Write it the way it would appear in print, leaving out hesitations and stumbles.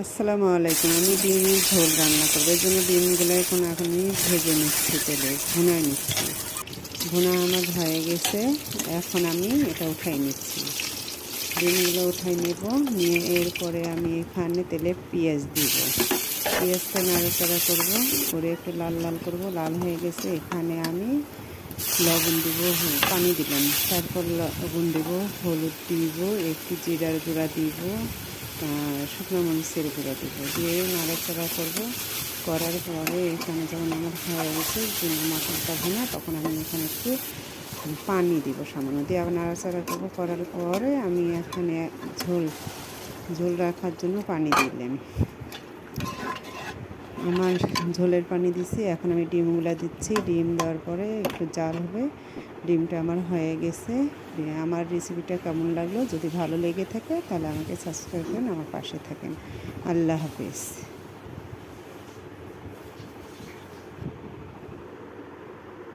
আসসালামু আলাইকুম। আমি ডিমের ঝোল রান্না করবো, এই জন্য ডিমগুলো এখনই ভেজে নিচ্ছি, তেলে ভুনায় নিচ্ছি। ভুনা আমার হয়ে গেছে, এখন আমি এটা উঠাই নিচ্ছি। ডিমগুলো উঠাই নেব, নিয়ে এরপরে আমি এখানে তেলে পেঁয়াজ দিব। পেঁয়াজটা নাড়াচাড়া করব, করে একটু লাল লাল করব। লাল হয়ে গেছে, এখানে আমি লবণ দিব, পানি দিলাম, তারপর লবণ দিব, হলুদ দিব, একটু জিরার গুঁড়া দিব, শুকনো মরিচের গুঁড়া দিব, দিয়ে নাড়াচাড়া করবো। করার পরে এখানে যখন আমার হয়ে গেছে মশলাটা ভুনা, তখন আমি এখানে একটু পানি দিব সামান্য, দিয়ে আবার নাড়াচাড়া করবো। করার পরে আমি এখানে ঝোল রাখার জন্য পানি দিলাম। আমার ঝোলের পানি দিছি, এখন আমি ডিমগুলো দিচ্ছি। ডিম দেওয়ার পরে একটু জাল হবে। ডিমটা আমার হয়ে গেছে। আমার রেসিপিটা কেমন লাগলো, যদি ভালো লেগে থাকে তাহলে আমাকে সাবস্ক্রাইব করেন, আমার পাশে থাকেন। আল্লাহ হাফেজ।